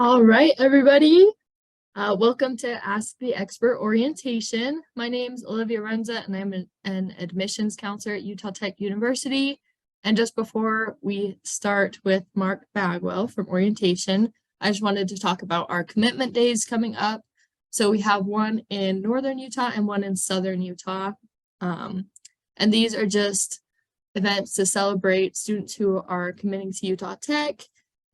All right, everybody. Welcome to Ask the Expert Orientation. My name is Olivia Renza, and I'm an admissions counselor at Utah Tech University. And just before we start with Mark Bagwell from orientation, I just wanted to talk about our commitment days coming up. So we have one in Northern Utah and one in Southern Utah. And these are just events to celebrate students who are committing to Utah Tech.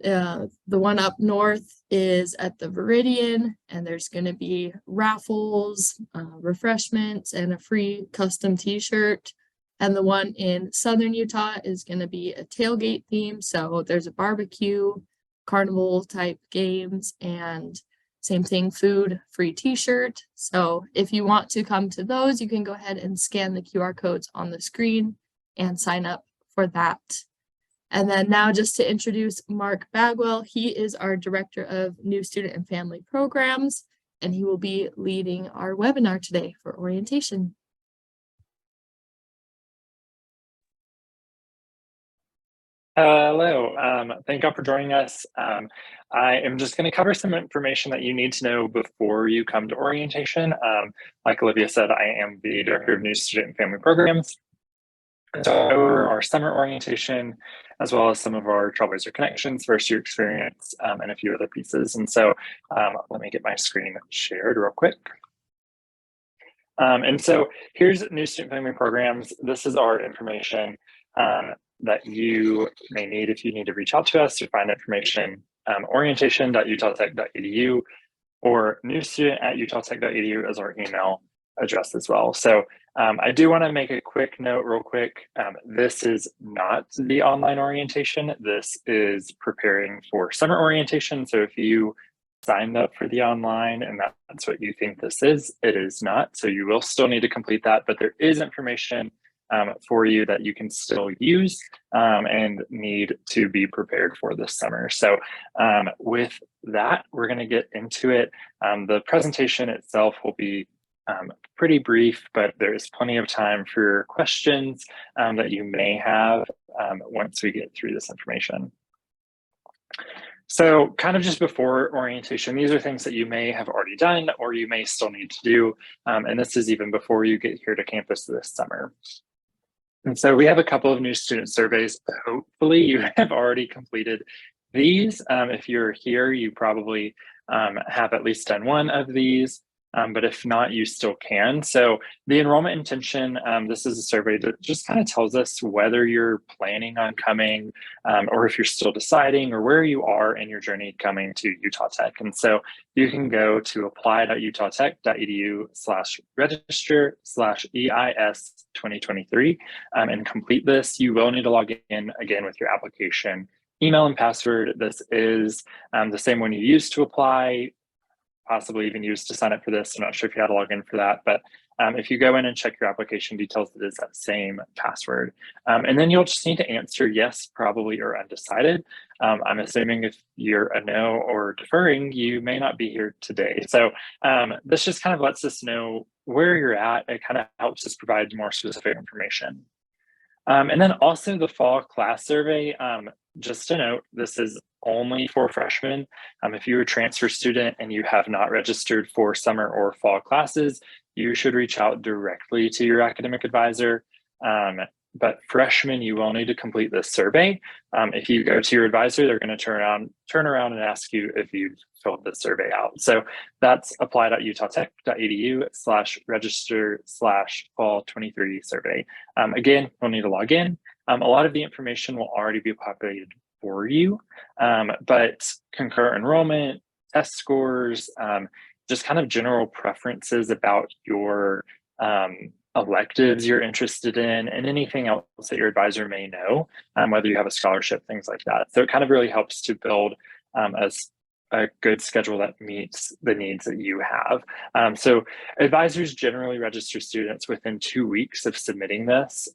The one up north is at the Viridian, and there's going to be raffles, refreshments, and a free custom t-shirt. And the one in Southern Utah is going to be a tailgate theme. So there's a barbecue, carnival type games, and same thing, food, free t-shirt. So if you want to come to those, you can go ahead and scan the QR codes on the screen and sign up for that. And then now just to introduce Mark Bagwell, he is our Director of New Student and Family Programs, and he will be leading our webinar today for orientation. Hello, thank you all for joining us. I am just going to cover some information that you need to know before you come to orientation. Like Olivia said, I am the Director of New Student and Family Programs. So over our summer orientation, as well as some of our Trailblazer Connections, first year experience, and a few other pieces. And so let me get my screen shared real quick. And so here's New Student Family Programs. This is our information that you may need if you need to reach out to us to find information. Orientation.utahtech.edu or newstudent@utahtech.edu is our email address as well. So I do want to make a quick note real quick. This is not the online orientation. This is preparing for summer orientation. So if you signed up for the online and that's what you think this is, it is not. So you will still need to complete that, but there is information for you that you can still use and need to be prepared for this summer. So with that, we're going to get into it. The presentation itself will be pretty brief, but there is plenty of time for questions that you may have once we get through this information. So kind of just before orientation, these are things that you may have already done or you may still need to do. And this is even before you get here to campus this summer. And so we have a couple of new student surveys. Hopefully you have already completed these. If you're here, you probably have at least done one of these. But if not, you still can. So the enrollment intention, this is a survey that just kind of tells us whether you're planning on coming or if you're still deciding or where you are in your journey coming to Utah Tech. And so you can go to apply.utahtech.edu/register/EIS 2023 and complete this. You will need to log in again with your application email and password. This is the same one you used to apply, possibly even used to sign up for this. I'm not sure if you had to log in for that, but if you go in and check your application details, it is that same password. And then you'll just need to answer yes, probably, or undecided. I'm assuming if you're a no or deferring, you may not be here today. So this just kind of lets us know where you're at. It kind of helps us provide more specific information. And then also the fall class survey, just to note, this is only for freshmen. If you're a transfer student and you have not registered for summer or fall classes, you should reach out directly to your academic advisor. But freshmen, you will need to complete this survey. If you go to your advisor, they're going to turn around and ask you if you've filled the survey out. So that's apply.utahtech.edu/register/fall23 survey. Again, you'll need to log in. A lot of the information will already be populated for you, but concurrent enrollment, test scores, just kind of general preferences about your electives you're interested in, and anything else that your advisor may know, whether you have a scholarship, things like that. So it kind of really helps to build a good schedule that meets the needs that you have. So advisors generally register students within 2 weeks of submitting this.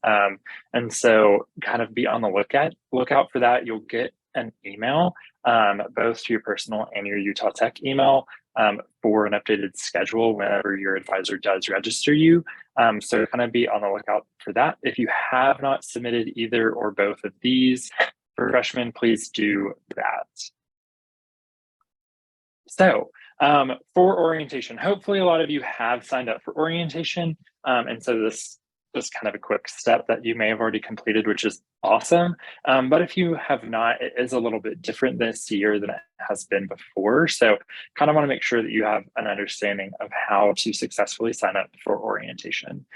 And so kind of be on the lookout for that. You'll get an email, both to your personal and your Utah Tech email, for an updated schedule whenever your advisor does register you. So kind of be on the lookout for that. If you have not submitted either or both of these for freshmen, please do that. So for orientation, hopefully a lot of you have signed up for orientation. And so this is kind of a quick step that you may have already completed, which is awesome. But if you have not, it is a little bit different this year than it has been before. So kind of want to make sure that you have an understanding of how to successfully sign up for orientation.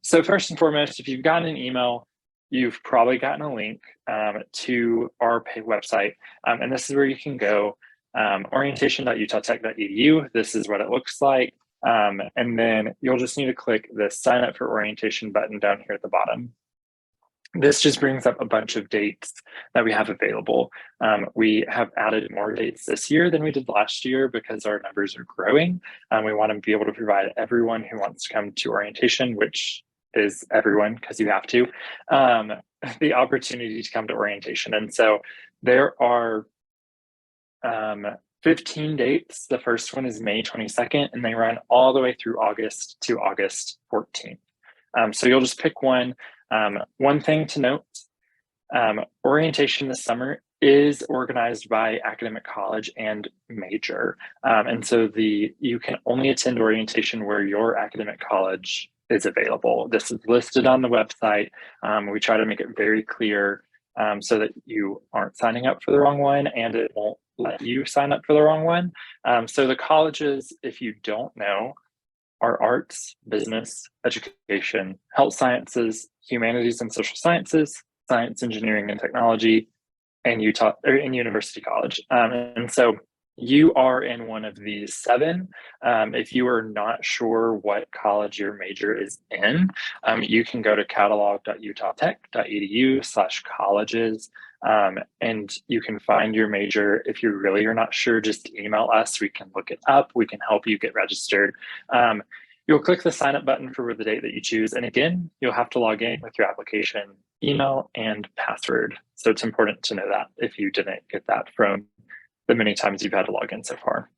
So first and foremost, if you've gotten an email, you've probably gotten a link to our website. And this is where you can go. Orientation.utah.tech.edu. This is what it looks like. And then you'll just need to click the sign up for orientation button down here at the bottom. This just brings up a bunch of dates that we have available. We have added more dates this year than we did last year because our numbers are growing. We want to be able to provide everyone who wants to come to orientation, which is everyone because you have to, the opportunity to come to orientation. And so there are 15 dates. The first one is May 22nd, and they run all the way through August to August 14th. So you'll just pick one. One thing to note, orientation this summer is organized by academic college and major. And so you can only attend orientation where your academic college is available. This is listed on the website. We try to make it very clear so that you aren't signing up for the wrong one and it won't let you sign up for the wrong one. So the colleges, if you don't know, are arts, business, education, health sciences, humanities and social sciences, science, engineering, and technology, and University College. And so you are in one of these 7. If you are not sure what college your major is in, you can go to catalog.utah.tech.edu/colleges, and you can find your major. If you really are not sure, just email us. We can look it up. We can help you get registered. You'll click the sign up button for the date that you choose. And again, you'll have to log in with your application, email, and password. So it's important to know that if you didn't get that from the many times you've had to log in so far.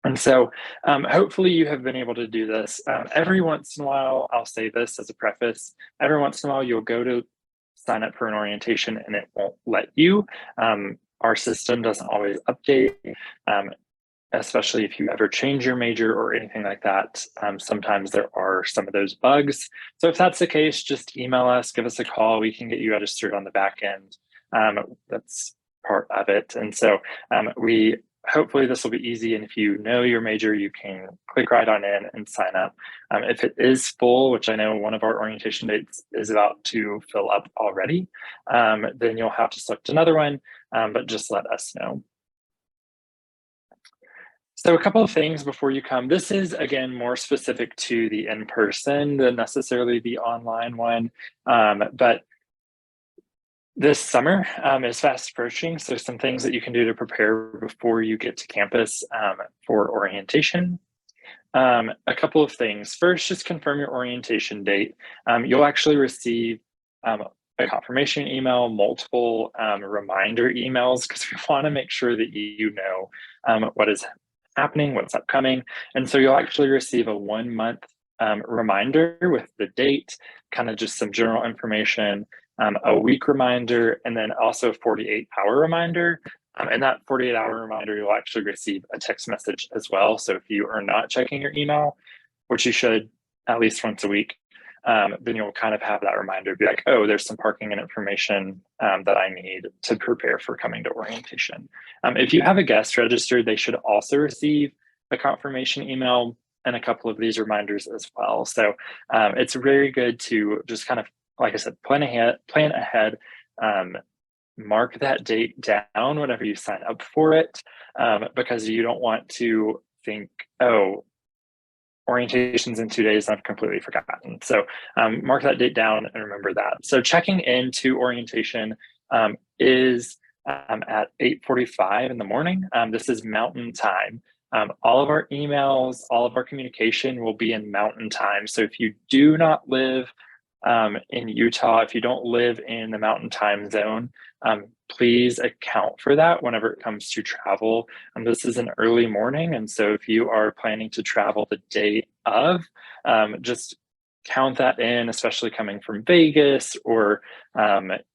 And so hopefully you have been able to do this. Every once in a while, I'll say this as a preface, every once in a while you'll go to sign up for an orientation and it won't let you. Our system doesn't always update, especially if you ever change your major or anything like that. Sometimes there are some of those bugs. So if that's the case, just email us, give us a call. We can get you registered on the back end. That's part of it. And so hopefully this will be easy. And if you know your major, you can click right on in and sign up. If it is full, which I know one of our orientation dates is about to fill up already, then you'll have to select another one, but just let us know. So a couple of things before you come. This is, again, more specific to the in-person than necessarily the online one, but this summer is fast approaching, so some things that you can do to prepare before you get to campus for orientation. A couple of things. First, just confirm your orientation date. You'll actually receive a confirmation email, multiple reminder emails, because we want to make sure that you know what is happening, what's upcoming. And so you'll actually receive a 1-month reminder with the date, kind of just some general information, a week reminder, and then also a 48-hour reminder. And that 48-hour reminder, you'll actually receive a text message as well. So if you are not checking your email, which you should at least once a week, then you'll kind of have that reminder, be like, oh, there's some parking and information that I need to prepare for coming to orientation. If you have a guest registered, they should also receive a confirmation email and a couple of these reminders as well. So it's very good to just kind of, like I said, plan ahead, mark that date down whenever you sign up for it, because you don't want to think, oh, orientation's in 2 days and I've completely forgotten. So mark that date down and remember that. So checking into orientation is at 8:45 in the morning. This is Mountain Time. All of our emails, all of our communication will be in Mountain Time. So if you do not live in Utah, if you don't live in the Mountain Time zone, please account for that whenever it comes to travel. This is an early morning, and so if you are planning to travel the day of, just count that in, especially coming from Vegas or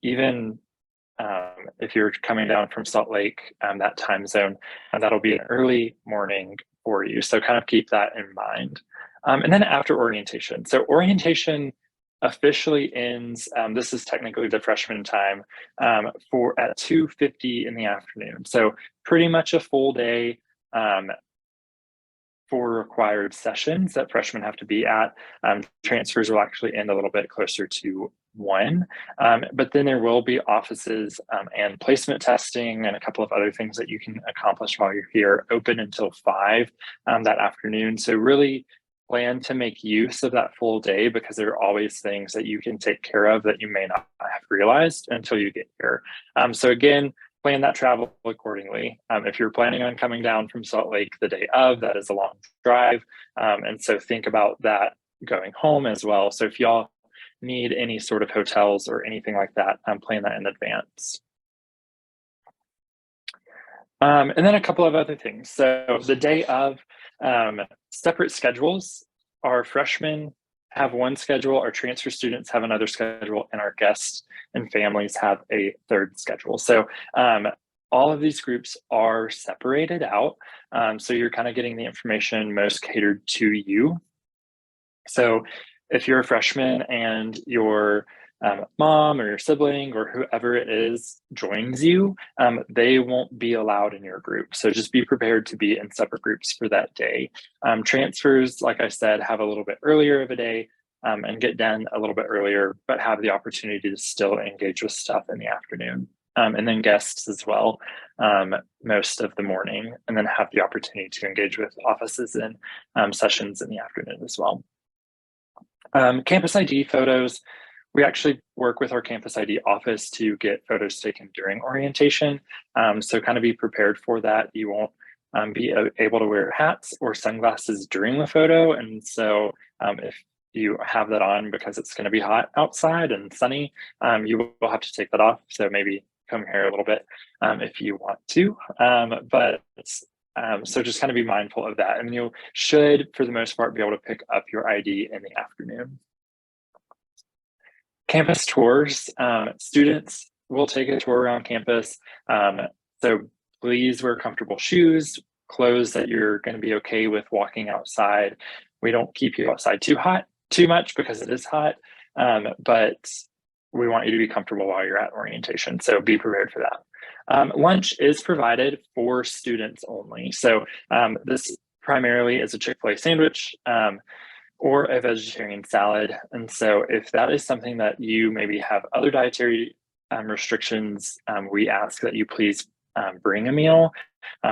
even if you're coming down from Salt Lake, that time zone, and that'll be an early morning for you. So kind of keep that in mind. And then after orientation. So orientation officially ends, this is technically the freshman time, for at 2:50 in the afternoon. So pretty much a full day for required sessions that freshmen have to be at. Transfers will actually end a little bit closer to 1, but then there will be offices and placement testing and a couple of other things that you can accomplish while you're here, open until 5 that afternoon. So really plan to make use of that full day, because there are always things that you can take care of that you may not have realized until you get here. So again, plan that travel accordingly. If you're planning on coming down from Salt Lake the day of, that is a long drive. And so think about that going home as well. So if y'all need any sort of hotels or anything like that, plan that in advance. And then a couple of other things. So the day of, separate schedules. Our freshmen have one schedule, our transfer students have another schedule, and our guests and families have a third schedule. So all of these groups are separated out. So you're kind of getting the information most catered to you. So if you're a freshman and your mom or your sibling or whoever it is joins you, they won't be allowed in your group. So just be prepared to be in separate groups for that day. Transfers, like I said, have a little bit earlier of a day and get done a little bit earlier, but have the opportunity to still engage with stuff in the afternoon. And then guests as well, most of the morning, and then have the opportunity to engage with offices and sessions in the afternoon as well. Campus ID photos. We actually work with our Campus ID office to get photos taken during orientation. So kind of be prepared for that. You won't be able to wear hats or sunglasses during the photo. And so if you have that on because it's going to be hot outside and sunny, you will have to take that off. So maybe come here a little bit if you want to. So just kind of be mindful of that. And you should, for the most part, be able to pick up your ID in the afternoon. Campus tours, students will take a tour around campus. So please wear comfortable shoes, clothes that you're going to be okay with walking outside. We don't keep you outside too much because it is hot, but we want you to be comfortable while you're at orientation. So be prepared for that. Lunch is provided for students only. So this primarily is a Chick-fil-A sandwich, or a vegetarian salad. And so if that is something that you maybe have other dietary restrictions, we ask that you please bring a meal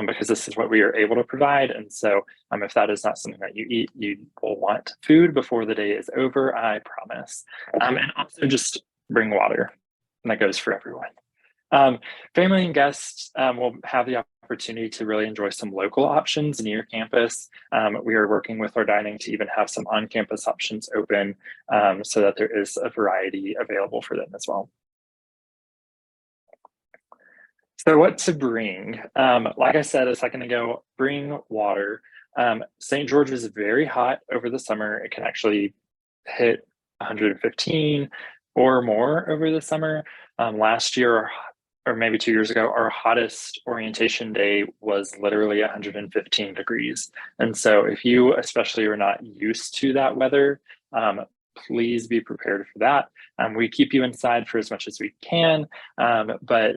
because this is what we are able to provide. And so if that is not something that you eat, you will want food before the day is over, I promise. And also just bring water, and that goes for everyone. Family and guests will have the opportunity to really enjoy some local options near campus. We are working with our dining to even have some on-campus options open so that there is a variety available for them as well. So what to bring? Like I said a second ago, bring water. St. George is very hot over the summer. It can actually hit 115 or more over the summer. Last year, or maybe 2 years ago, our hottest orientation day was literally 115 degrees. And so if you especially are not used to that weather, please be prepared for that. We keep you inside for as much as we can, but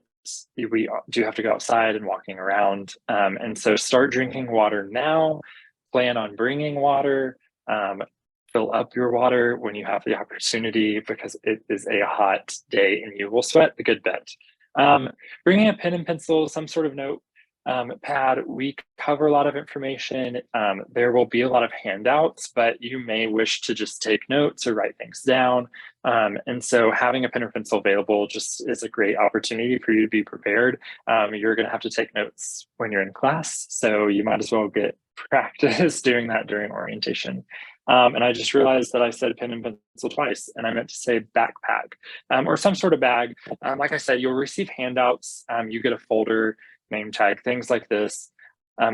we do have to go outside and walking around. And so start drinking water now, plan on bringing water, fill up your water when you have the opportunity because it is a hot day and you will sweat a good bit. Bringing a pen and pencil, some sort of note pad. We cover a lot of information. There will be a lot of handouts, but you may wish to just take notes or write things down. And so having a pen or pencil available just is a great opportunity for you to be prepared. You're going to have to take notes when you're in class, so you might as well get practice doing that during orientation. And I just realized that I said pen and pencil twice, and I meant to say backpack or some sort of bag. Like I said, you'll receive handouts. You get a folder, name tag, things like this.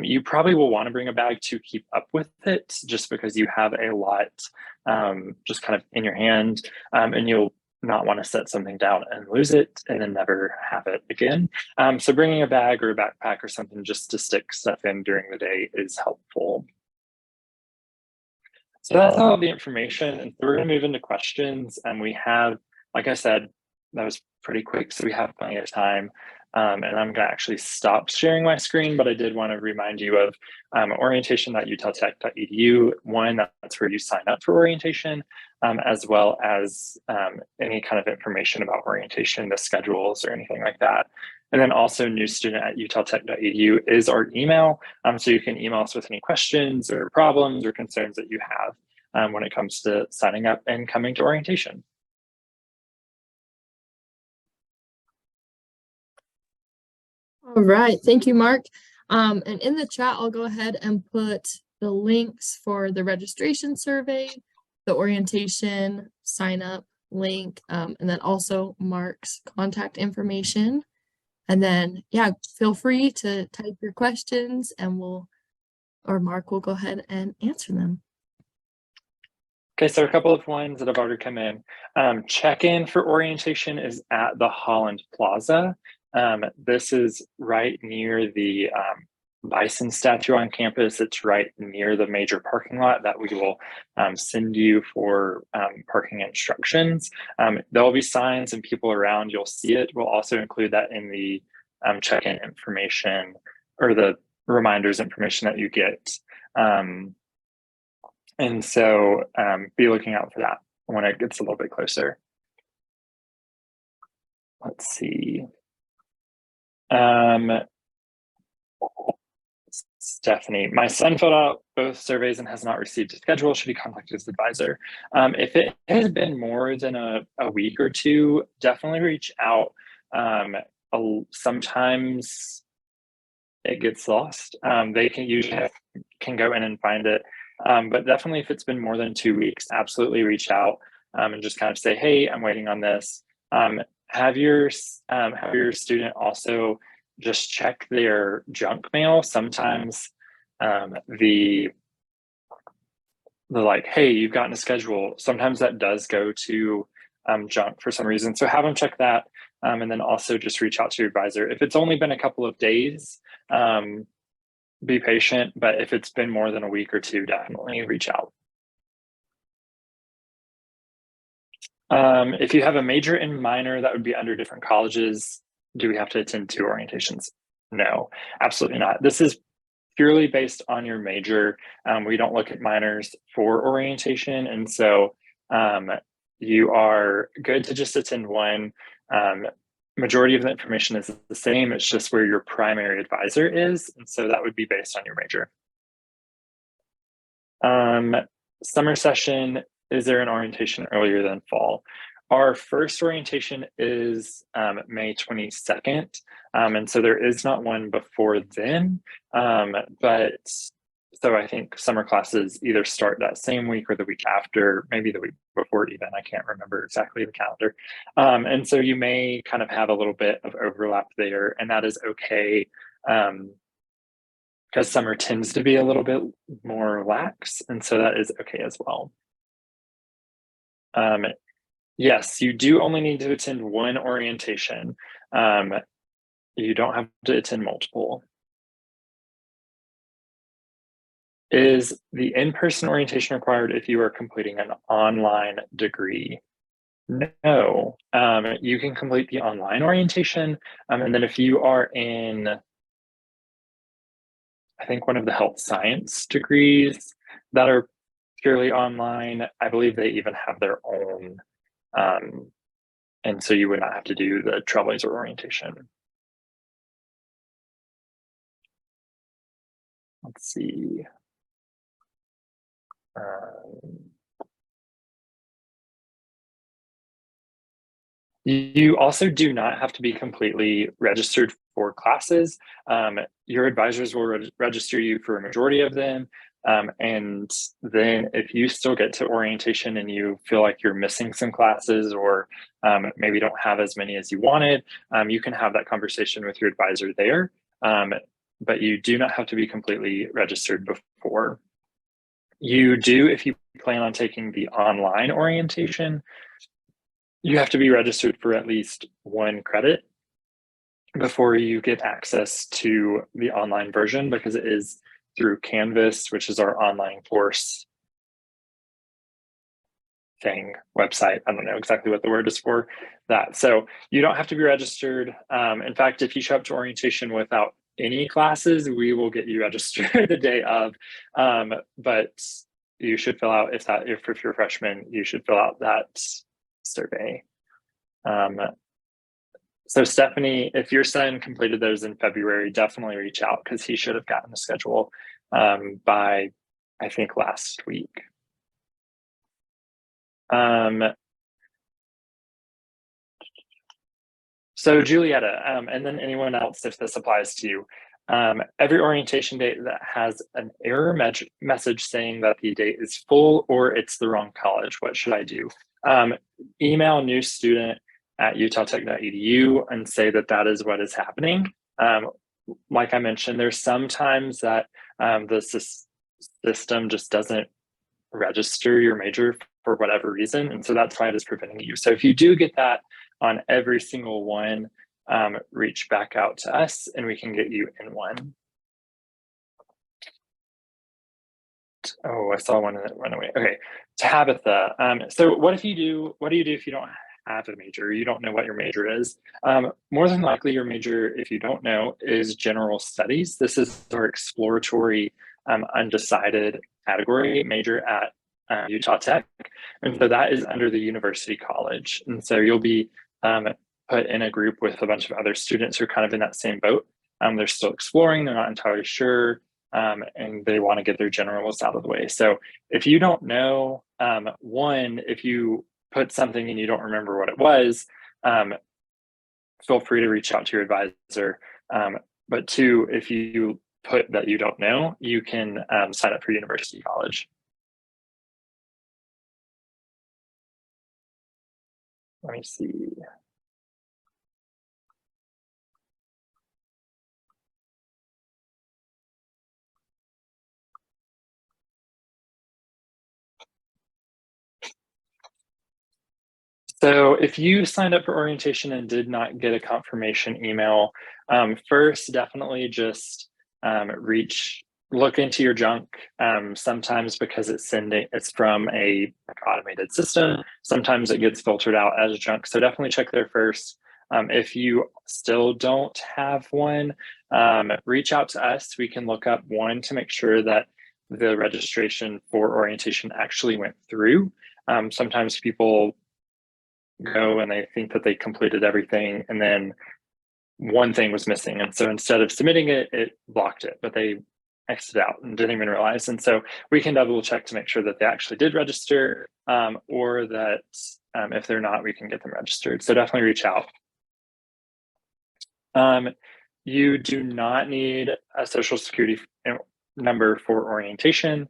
You probably will want to bring a bag to keep up with it just because you have a lot just kind of in your hand, and you'll not want to set something down and lose it and then never have it again. So bringing a bag or a backpack or something just to stick stuff in during the day is helpful. So that's all the information, and we're going to move into questions. And we have, like I said, that was pretty quick, so we have plenty of time. And I'm going to actually stop sharing my screen, but I did want to remind you of orientation.utah.tech.edu. One, that's where you sign up for orientation, as well as any kind of information about orientation, the schedules or anything like that. And then also newstudent@utah.tech.edu is our email. So you can email us with any questions or problems or concerns that you have when it comes to signing up and coming to orientation. All right, thank you, Mark. And in the chat, I'll go ahead and put the links for the registration survey, the orientation sign up link, and then also Mark's contact information. And then, yeah, feel free to type your questions and Mark will go ahead and answer them. Okay, so a couple of ones that have already come in. Check-in for orientation is at the Holland Plaza. This is right near the bison statue on campus. It's right near the major parking lot that we will send you for parking instructions. There will be signs and people around, you'll see it. We'll also include that in the check-in information or the reminders information that you get. And so be looking out for that when it gets a little bit closer. Let's see. Stephanie, my son filled out both surveys and has not received a schedule. Should he contact his advisor? If it has been more than a week or two, definitely reach out. Sometimes it gets lost. They can usually go in and find it. But definitely if it's been more than 2 weeks, absolutely reach out and just kind of say, hey, I'm waiting on this. Have your student also just check their junk mail. Sometimes the like, hey, you've gotten a schedule. Sometimes that does go to junk for some reason. So have them check that. And then also just reach out to your advisor. If it's only been a couple of days, be patient, but if it's been more than a week or two, definitely reach out. If you have a major and minor that would be under different colleges, do we have to attend 2 orientations? No, absolutely not. This is purely based on your major. We don't look at minors for orientation. And so you are good to just attend one. Majority of the information is the same. It's just where your primary advisor is. And so that would be based on your major. Summer session, is there an orientation earlier than fall? Our first orientation is May 22nd. And so there is not one before then. But so I think summer classes either start that same week or the week after, maybe the week before even. I can't remember exactly the calendar. And so you may kind of have a little bit of overlap there, and that is okay. Because summer tends to be a little bit more lax, and so that is okay as well. Yes, you do only need to attend one orientation. You don't have to attend multiple. Is the in-person orientation required if you are completing an online degree? No, you can complete the online orientation. And then if you are in, I think one of the health science degrees that are purely online, I believe they even have their own. And so you would not have to do the Trailblazer orientation. Let's see. You also do not have to be completely registered for classes. Your advisors will register you for a majority of them. And then if you still get to orientation and you feel like you're missing some classes or maybe don't have as many as you wanted, you can have that conversation with your advisor there. But you do not have to be completely registered before. You do, if you plan on taking the online orientation, You have to be registered for at least 1 credit before you get access to the online version, because it is through Canvas, which is our online course thing website. I don't know exactly what the word is for that. So you don't have to be registered. In fact, if you show up to orientation without any classes, we will get you registered the day of. But you should fill out, if you're a freshman, you should fill out that survey. So Stephanie, if your son completed those in February, definitely reach out, because he should have gotten the schedule by, I think, last week. So Julietta, and then anyone else, if this applies to you, every orientation date that has an error message saying that the date is full or it's the wrong college, what should I do? Email new student at utahtech.edu and say that that is what is happening. Like I mentioned, there's sometimes that the system just doesn't register your major for whatever reason, and so that's why it is preventing you. So if you do get that on every single one, reach back out to us and we can get you in one. Oh, I saw one that went away. Okay, Tabitha. So what do you do if you don't have a major? You don't know what your major is. More than likely your major, if you don't know, is general studies. This is our exploratory undecided category major at Utah Tech. And so that is under the university college. And so you'll be put in a group with a bunch of other students who are kind of in that same boat. They're still exploring, they're not entirely sure, and they want to get their generals out of the way. So if you don't know, one, if you put something and you don't remember what it was, feel free to reach out to your advisor. But two, if you put that you don't know, you can sign up for university college. Let me see. So if you signed up for orientation and did not get a confirmation email, first, definitely just look into your junk. Sometimes because it's from a automated system, sometimes it gets filtered out as junk. So definitely check there first. If you still don't have one, reach out to us. We can look up one to make sure that the registration for orientation actually went through. Sometimes people go and they think that they completed everything and then one thing was missing, and so instead of submitting it, it blocked it, but they exited out and didn't even realize. And so we can double check to make sure that they actually did register, or that if they're not, we can get them registered. So definitely reach out. You do not need a social security number for orientation.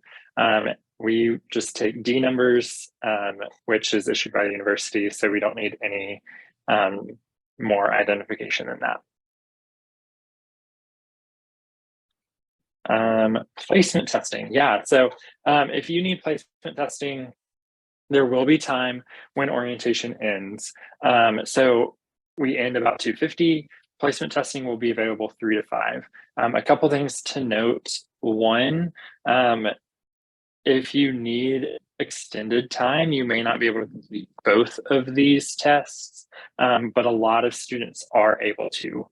We just take D numbers, which is issued by the university, so we don't need any more identification than that. Placement testing, yeah. So if you need placement testing, there will be time when orientation ends. So we end about 2:50. Placement testing will be available 3 to 5. A couple things to note. One, if you need extended time, you may not be able to complete both of these tests, but a lot of students are able to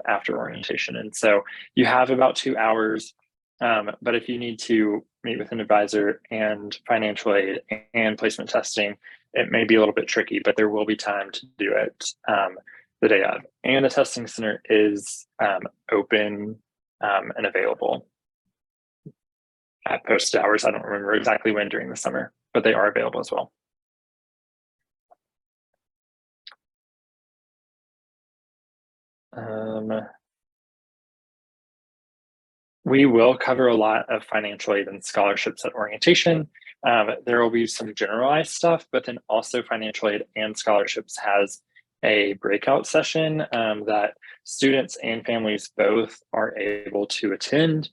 after orientation. And so you have about 2 hours, but if you need to meet with an advisor and financial aid and placement testing, it may be a little bit tricky, but there will be time to do it the day of. And the testing center is open and available at posted hours. I don't remember exactly when during the summer, but they are available as well. We will cover a lot of financial aid and scholarships at orientation. There will be some generalized stuff, but then also financial aid and scholarships has a breakout session that students and families both are able to attend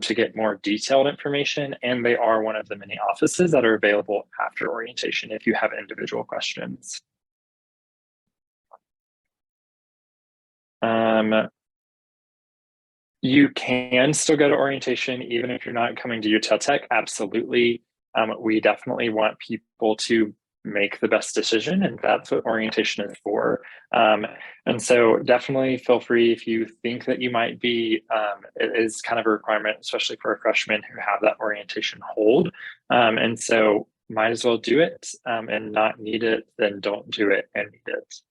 to get more detailed information. And they are one of the many offices that are available after orientation if you have individual questions. You can still go to orientation even if you're not coming to Utah Tech. Absolutely. We definitely want people to make the best decision, and that's what orientation is for. And so definitely feel free if you think that you might be, it is kind of a requirement, especially for a freshman who have that orientation hold. And so might as well do it, and not need it, then don't do it and need it.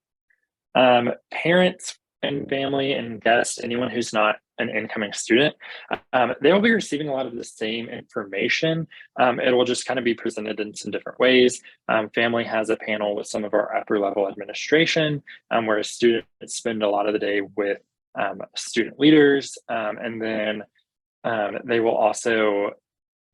Parents and family and guests, anyone who's not an incoming student, they will be receiving a lot of the same information. It will just kind of be presented in some different ways. Family has a panel with some of our upper level administration, where students spend a lot of the day with student leaders, and then they will also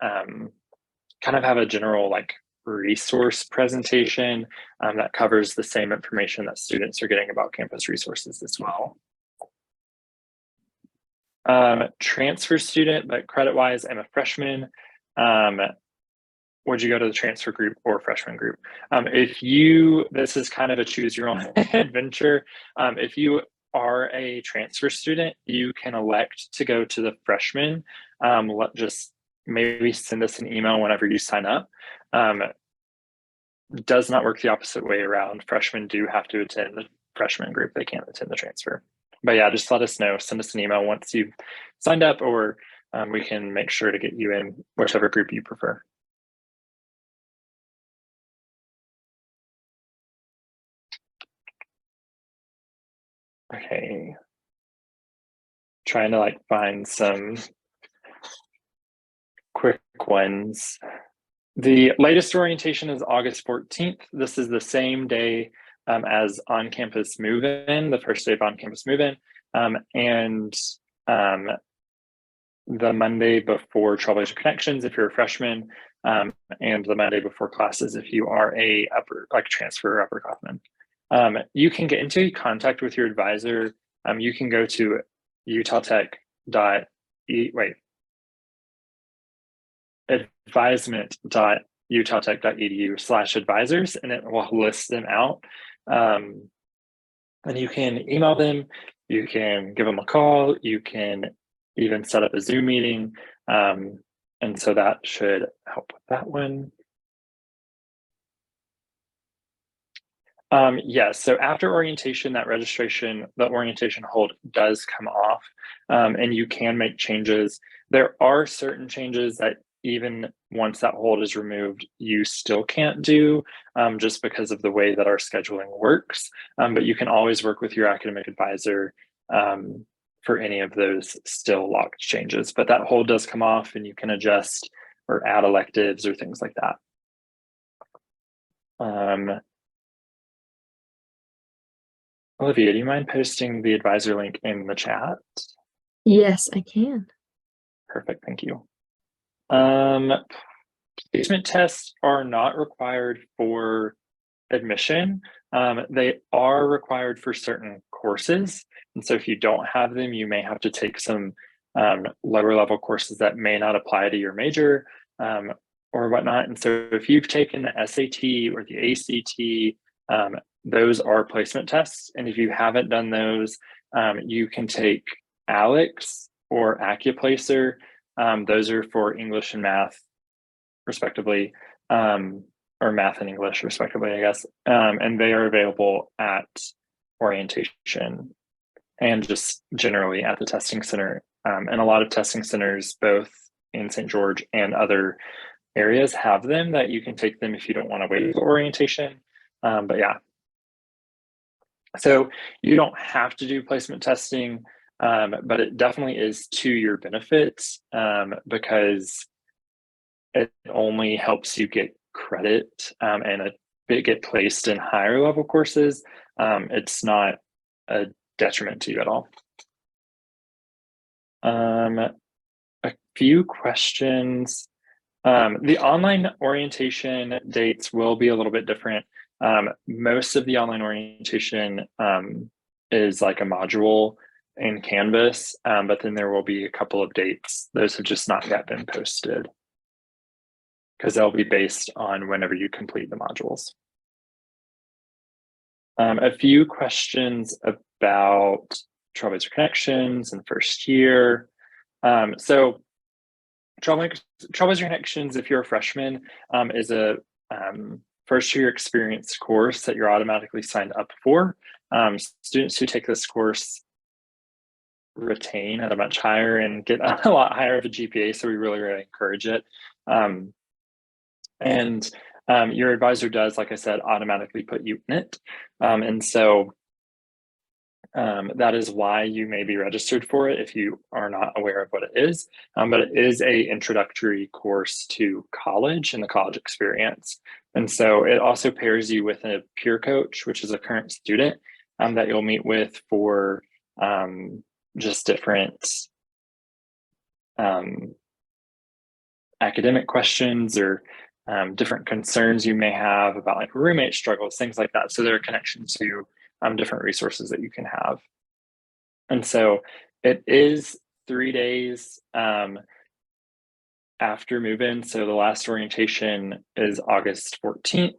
kind of have a general like resource presentation that covers the same information that students are getting about campus resources as well. Transfer student, but credit-wise, I'm a freshman. Would you go to the transfer group or freshman group? This is kind of a choose your own adventure. If you are a transfer student, you can elect to go to the freshman. Just maybe send us an email whenever you sign up. Does not work the opposite way around. Freshmen do have to attend the freshman group. They can't attend the transfer. But yeah, just let us know. Send us an email once you've signed up, or we can make sure to get you in whichever group you prefer. Okay. Trying to like find some quick ones. The latest orientation is August 14th. This is the same day as on-campus move-in, the first day of on-campus move-in, and the Monday before Trailblazer Connections if you're a freshman, and the Monday before classes if you are a transfer or upperclassman. You can get into contact with your advisor. You can go to advisement.utah.edu/advisors, and it will list them out. And you can email them, you can give them a call, you can even set up a Zoom meeting. And so that should help with that one. Yes, so after orientation, the orientation hold does come off, and you can make changes. There are certain changes that even once that hold is removed, you still can't do, just because of the way that our scheduling works. But you can always work with your academic advisor for any of those still locked changes. But that hold does come off, and you can adjust or add electives or things like that. Olivia, do you mind posting the advisor link in the chat? Yes, I can. Perfect, thank you. Placement tests are not required for admission. They are required for certain courses. And so if you don't have them, you may have to take some lower level courses that may not apply to your major or whatnot. And so if you've taken the SAT or the ACT, those are placement tests. And if you haven't done those, you can take ALEKS or AccuPlacer. Those are for English and math, respectively, or math and English, respectively, I guess. And they are available at orientation and just generally at the testing center. And a lot of testing centers, both in St. George and other areas, have them that you can take them if you don't want to wait for orientation. But yeah. So you don't have to do placement testing, but it definitely is to your benefit, because it only helps you get credit and get placed in higher level courses. It's not a detriment to you at all. A few questions. The online orientation dates will be a little bit different. Most of the online orientation is like a module in Canvas, but then there will be a couple of dates. Those have just not yet been posted because they'll be based on whenever you complete the modules. A few questions about Trailblazer Connections in first year. So Trailblazer Connections, if you're a freshman, is a first year experience course that you're automatically signed up for. Students who take this course retain at a much higher and get a lot higher of a GPA, so we really encourage it. Your advisor does, like I said, automatically put you in it. That is why you may be registered for it if you are not aware of what it is. But it is a introductory course to college and the college experience. And so it also pairs you with a peer coach, which is a current student that you'll meet with for just different academic questions or different concerns you may have about like roommate struggles, things like that. So there are connections to different resources that you can have. And so it is 3 days after move-in. So the last orientation is August 14th.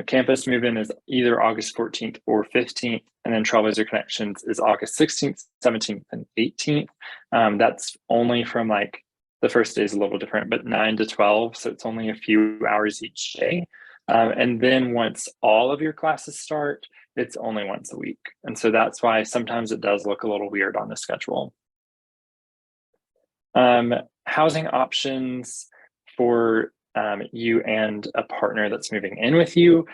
Campus move-in is either August 14th or 15th, and then Trailblazer Connections is August 16th, 17th, and 18th. That's only from like, the first day is a little different, but 9 to 12, so it's only a few hours each day. And then once all of your classes start, it's only once a week. And so that's why sometimes it does look a little weird on the schedule. Housing options for you and a partner that's moving in with you.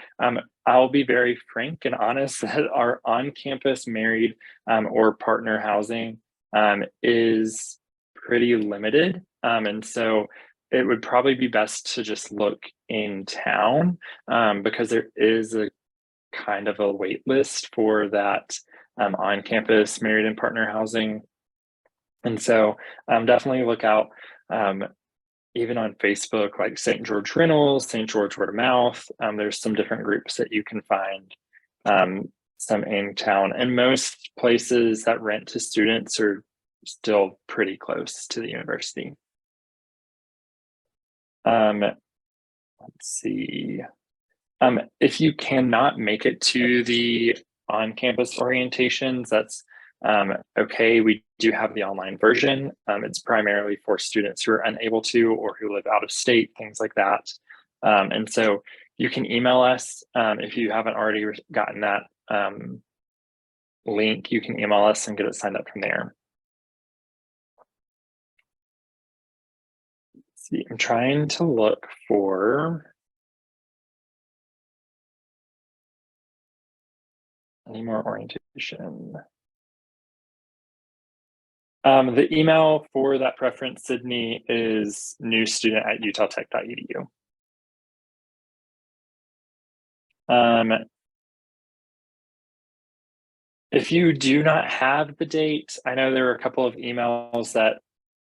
I'll be very frank and honest that our on-campus married or partner housing is pretty limited. And so it would probably be best to just look in town because there is a kind of a wait list for that on-campus married and partner housing. And so definitely look out even on Facebook, like St. George Rentals, St. George Word of Mouth. There's some different groups that you can find some in town, and most places that rent to students are still pretty close to the university. Let's see. If you cannot make it to the on-campus orientations, that's okay. We do have the online version. It's primarily for students who are unable to or who live out of state, things like that. And so you can email us if you haven't already gotten that link. You can email us and get it signed up from there. Let's see, I'm trying to look for any more orientation. The email for that preference, Sydney, is newstudent@utahtech.edu. If you do not have the date, I know there were a couple of emails that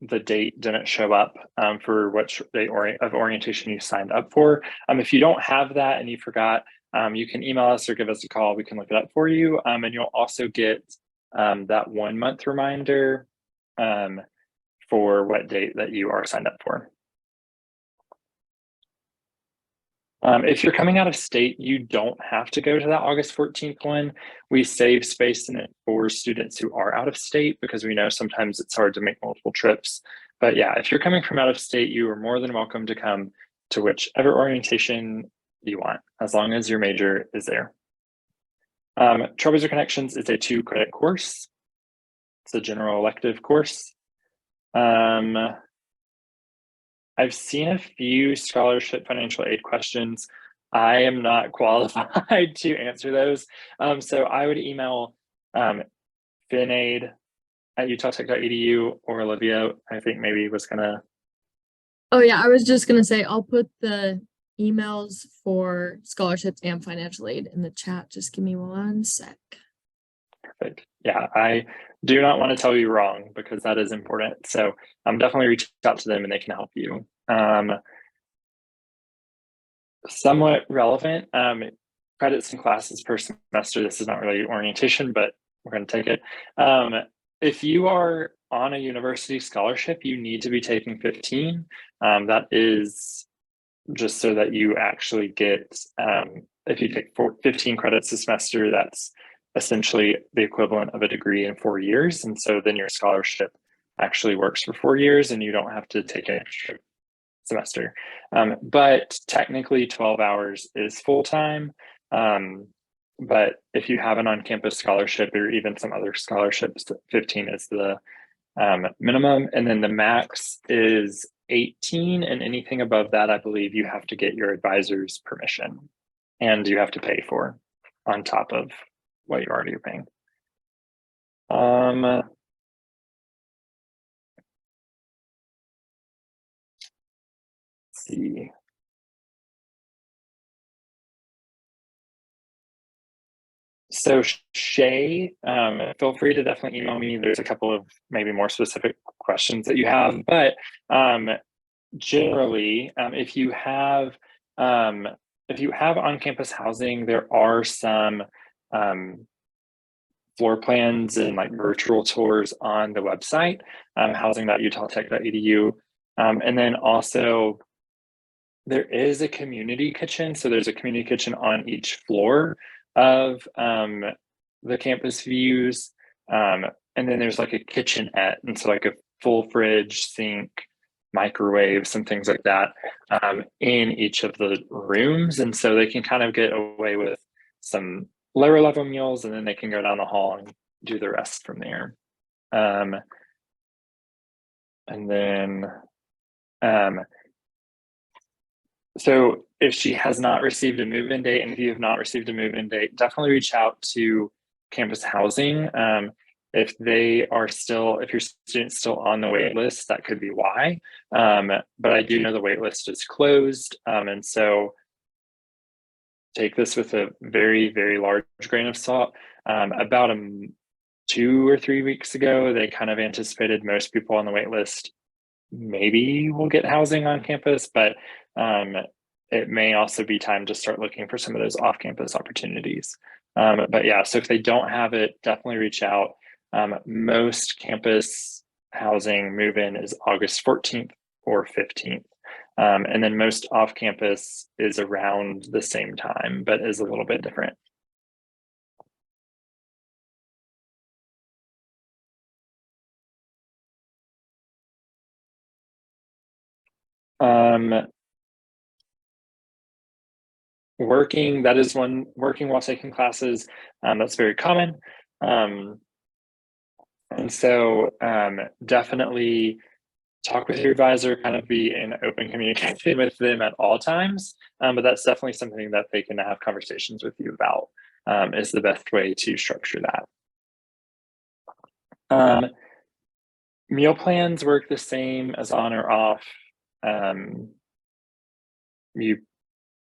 the date didn't show up for which date of orientation you signed up for. If you don't have that and you forgot, you can email us or give us a call. We can look it up for you. And you'll also get that 1 month reminder for what date that you are signed up for. If you're coming out of state, you don't have to go to that August 14th one. We save space in it for students who are out of state because we know sometimes it's hard to make multiple trips. But yeah, if you're coming from out of state, you are more than welcome to come to whichever orientation you want, as long as your major is there. Trailblazer Connections is a 2-credit course. It's a general elective course. I've seen a few scholarship financial aid questions. I am not qualified to answer those. So I would email finaid@utahtech.edu, or Olivia, I think maybe was gonna. Oh yeah, I was just gonna say, I'll put the emails for scholarships and financial aid in the chat. Just give me 1 sec. Perfect. Yeah, I do not want to tell you wrong because that is important. So definitely reach out to them and they can help you. Somewhat relevant, credits and classes per semester. This is not really orientation, but we're going to take it. If you are on a university scholarship, you need to be taking 15. That is just so that you actually get, if you take 15 credits a semester, that's essentially the equivalent of a degree in 4 years. And so then your scholarship actually works for 4 years and you don't have to take an extra semester. But technically 12 hours is full-time. But if you have an on-campus scholarship or even some other scholarships, 15 is the minimum. And then the max is 18, and anything above that, I believe you have to get your advisor's permission and you have to pay for on top of what you already are paying. Let's see. So Shay, feel free to definitely email me. There's a couple of maybe more specific questions that you have, but generally, if you have on-campus housing, there are some floor plans and like virtual tours on the website, housing.utah.tech.edu. And then also there is a community kitchen. So there's a community kitchen on each floor of the campus views. And then there's like a kitchenette. And so like a full fridge, sink, microwave, some things like that in each of the rooms. And so they can kind of get away with some lower level meals and then they can go down the hall and do the rest from there. And then, so if she has not received a move-in date, and if you have not received a move-in date, definitely reach out to campus housing. If they are still, if your student's still on the wait list, that could be why. But I do know the wait list is closed. And so take this with a very, very large grain of salt. About 2 or 3 weeks ago, they kind of anticipated most people on the wait list maybe will get housing on campus, but it may also be time to start looking for some of those off-campus opportunities. But yeah, so if they don't have it, definitely reach out. Most campus housing move-in is August 14th or 15th. And then most off-campus is around the same time, but is a little bit different. Working, that is one, working while taking classes, that's very common. And so definitely talk with your advisor, kind of be in open communication with them at all times. But that's definitely something that they can have conversations with you about, is the best way to structure that. Meal plans work the same as on or off. You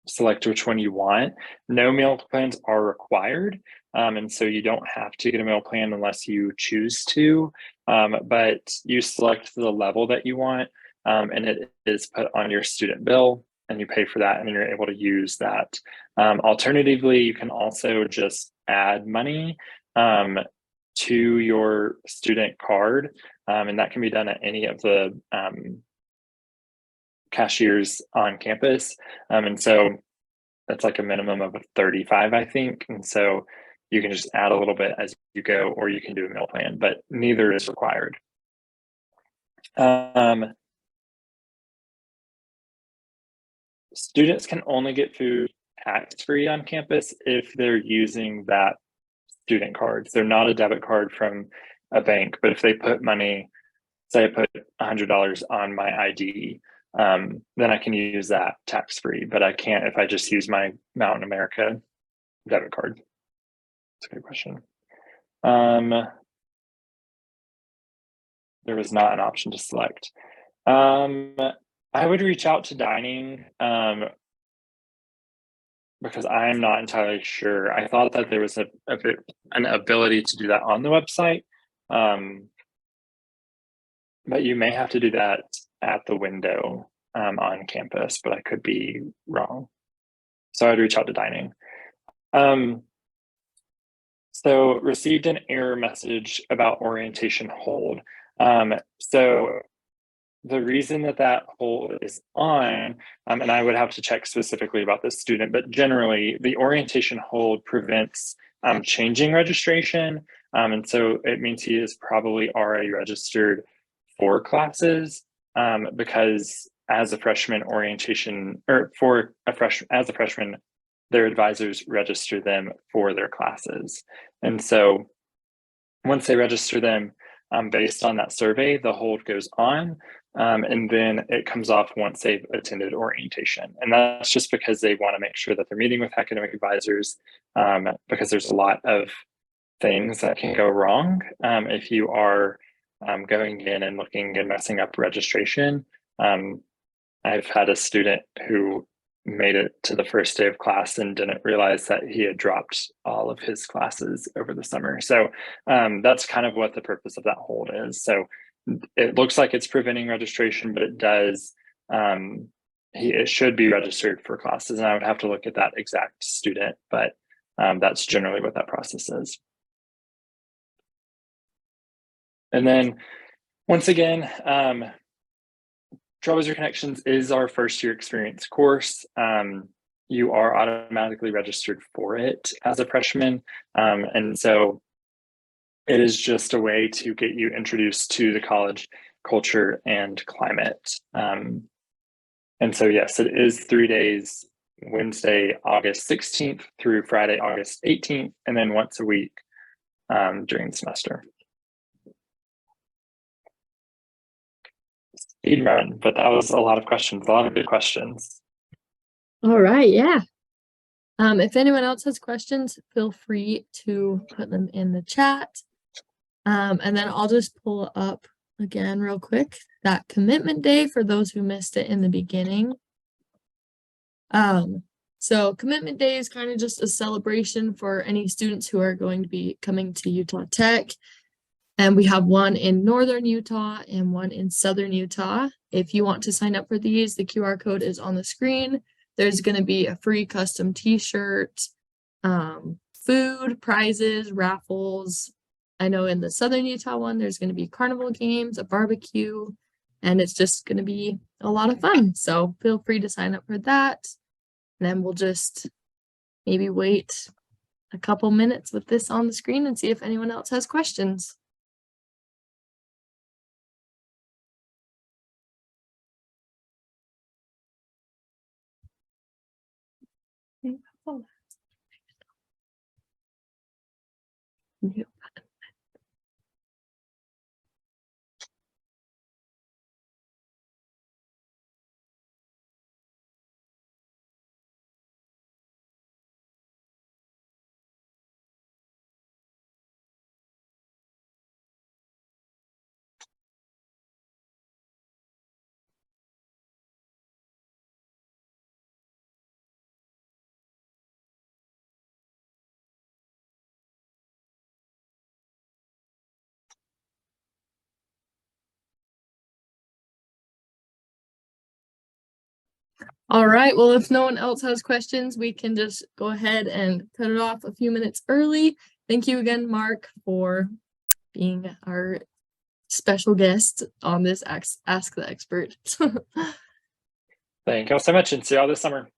select which one you want. No meal plans are required. And so you don't have to get a meal plan unless you choose to, but you select the level that you want, and it is put on your student bill and you pay for that and you're able to use that. Alternatively, you can also just add money to your student card, and that can be done at any of the cashiers on campus. And so that's like a minimum of 35, I think. And so you can just add a little bit as you go, or you can do a meal plan, but neither is required. Students can only get food tax-free on campus if they're using that student cards. They're not a debit card from a bank, but if they put money, say I put $100 on my ID, then I can use that tax-free, but I can't if I just use my Mountain America debit card. That's a good question. There was not an option to select. I would reach out to dining because I'm not entirely sure. I thought that there was an ability to do that on the website, but you may have to do that at the window on campus, but I could be wrong. So I'd reach out to dining. So received an error message about orientation hold. So the reason that that hold is on, and I would have to check specifically about this student, but generally the orientation hold prevents changing registration. And so it means he is probably already registered for classes because as a freshman orientation, or as a freshman, their advisors register them for their classes. And so once they register them based on that survey, the hold goes on. And then it comes off once they've attended orientation. And that's just because they want to make sure that they're meeting with academic advisors because there's a lot of things that can go wrong if you are going in and looking and messing up registration. I've had a student who made it to the first day of class and didn't realize that he had dropped all of his classes over the summer. So that's kind of what the purpose of that hold is. So it looks like it's preventing registration, but it does, it should be registered for classes. And I would have to look at that exact student, but that's generally what that process is. And then once again, Trailblazer Connections is our first year experience course. You are automatically registered for it as a freshman. And so it is just a way to get you introduced to the college culture and climate. And so, yes, it is 3 days, Wednesday, August 16th through Friday, August 18th, and then once a week during the semester. Speed run, but that was a lot of questions, a lot of good questions. All right, yeah. If anyone else has questions, feel free to put them in the chat. And then I'll just pull up again real quick that commitment day for those who missed it in the beginning. So commitment day is kind of just a celebration for any students who are going to be coming to Utah Tech. And we have one in Northern Utah and one in Southern Utah. If you want to sign up for these, the QR code is on the screen. There's going to be a free custom t-shirt, food, prizes, raffles. I know in the Southern Utah one, there's going to be carnival games, a barbecue, and it's just going to be a lot of fun. So feel free to sign up for that. And then we'll just maybe wait a couple minutes with this on the screen and see if anyone else has questions. All right, well, if no one else has questions, we can just go ahead and cut it off a few minutes early. Thank you again, Mark, for being our special guest on this Ask the Expert. Thank you all so much, and see you all this summer.